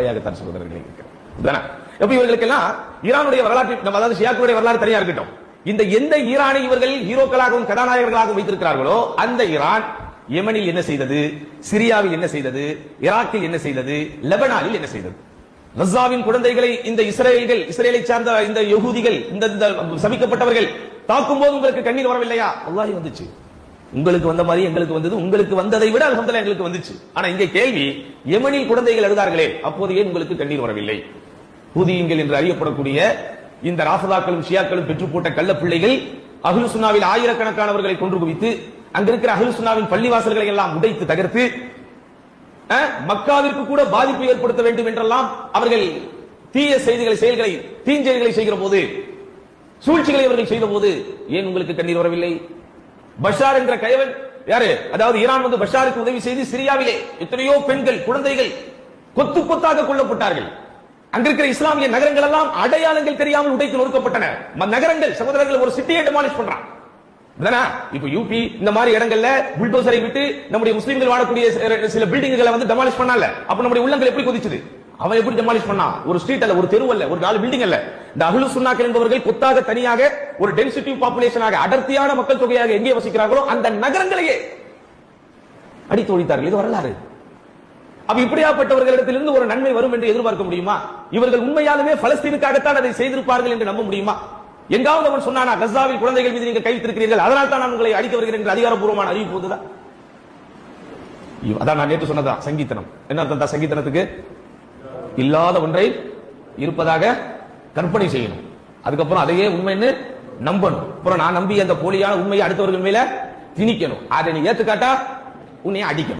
உண்மையாகத்தான் சகோதரர்களே இருக்கிறது. அப்ப இவர்களுக்கெல்லாம் ஈரானுடைய வரலாற்று, அதாவது ஷியாக்களுடைய வரலாறு தனியா இருக்கட்டும், இந்த எந்த ஈரானை இவர்கள் ஹீரோக்களாகவும் கதாநாயகர்களாகவும் வைத்திருக்கிறார்களோ அந்த ஈரான் யெமனில் என்ன செய்தது, சிரியாவில் என்ன செய்தது, ஈராக்கில் என்ன செய்தது, லெபனானில் என்ன செய்தது? கஸாவின் குழந்தைகளை இந்த இஸ்ரேலை சார்ந்த இந்த யகூதிகள், இந்த சபிக்கப்பட்டவர்கள் தாக்கும் போது உங்களுக்கு கண்ணீர் வரவில்லையா? அல்லாஹ் வந்துச்சு. உங்களுக்கு வந்த மாதிரி எங்களுக்கு வந்தது, உங்களுக்கு வந்ததை விட அல்ஹம்துலில்லாஹ் எங்களுக்கு வந்துச்சு. ஆனா இங்கே கேள்வி, யெமனில் குழந்தைகள் அழுதார்களே, அப்போது ஏன் உங்களுக்கு கண்ணீர் வரவில்லை? ஹூதியீன்கள் என்று அறியப்படக்கூடிய இந்த ராஃபிதாக்களும் ஷியாக்களும் பெற்று போட்ட கள்ள பிள்ளைகள் அஹ்லு சுன்னாவில் ஆயிரக்கணக்கானவர்களை கொன்று குவித்து, அங்க இருக்கிற அஹ்லு சுன்னாவின் பள்ளிவாசல்களை எல்லாம் உடைத்து தகர்த்து, மக்காவிற்கு கூட பாதிப்பு ஏற்படுத்த வேண்டும் என்றெல்லாம் அவர்கள் தீய செயல்களை தீஞ்செயல்களை செய்கிற போது, சூழ்ச்சிகளை அவர்கள் செய்த போது ஏன் உங்களுக்கு கண்ணீர் வரவில்லை? பஷார் என்ற கயவன் யாரு? அதாவது ஈரான் வந்து பஷாருக்கு உதவி செய்து சிரியாவிலே எத்தனையோ பெண்கள், குழந்தைகள் கொத்து கொத்தாக கொல்லப்பட்டார்கள். அங்க இருக்கிற இஸ்லாமிய நகரங்கள் எல்லாம் அடையாளங்கள் தெரியாமல் உடைத்து நொறுக்கப்பட்டன. நகரங்கள் சகோதரர்கள் ஒரு சிட்டியை டெமாலிஷ் பண்றான். இப்ப யூபி இந்த மாதிரி இடங்கள்ல புல்டோசரை விட்டு நம்முடைய முஸ்லிம்கள் வாழக்கூடிய சில பில்டிங்களை வந்து டெமாலிஷ் பண்ணல. அப்ப நம்முடைய உள்ளங்கள் எப்படி கொதிச்சது? அவன் எப்படி டெமாலிஷ் பண்ணா? ஒரு ஸ்ட்ரீட் அல்ல, ஒரு தெரு அல்ல, ஒரு 4 பில்டிங் அல்ல. இந்த அஹ்லு சுன்னாக்கள் என்பவர்கள் கொத்தாக தனியாக ஒரு டென்சிட்டி பாப்புலேஷனாக, அடர்த்தியான மக்கள் தொகையாக எங்கே வசிக்கிறார்களோ அந்த நகரங்களையே அடித்து ஒழித்தார்கள். இது வரலாறு. அப்ப இப்படியாப்பட்டவர்களிடத்திலிருந்து ஒரு நன்மை வரும் என்று எதிர்பார்க்க முடியுமா? இவர்கள் உண்மையாலுமே பலஸ்தீனுக்காகத்தான் அதை செய்திருப்பார்கள் என்று நம்ப முடியுமா? எங்காவது அவன் சொன்னானா கஸாவில் குழந்தைகள் மீது நீங்கள் கை வைத்திருக்கிறீர்கள், அதனால் தான் நான் உங்களை அடிக்க வருகிறேன் என்று அதிகாரப்பூர்வமான அறிவிப்பு வந்ததா? அதான் நான் நேற்று சொன்னதா சங்கீதனம். என்ன அர்த்தம் சங்கீதனத்துக்கு? இல்லாத ஒன்றை இருப்பதாக கற்பனை செய்யணும், அதுக்கப்புறம் அதையே உண்மைன்னு நம்பணும், அப்புறம் நான் நம்பி அந்த போலியான உண்மையை அடுத்தவர்கள் மேல திணிக்கணும். அதை நீ ஏத்துக்காட்டா உன்னை அடிக்கணும்.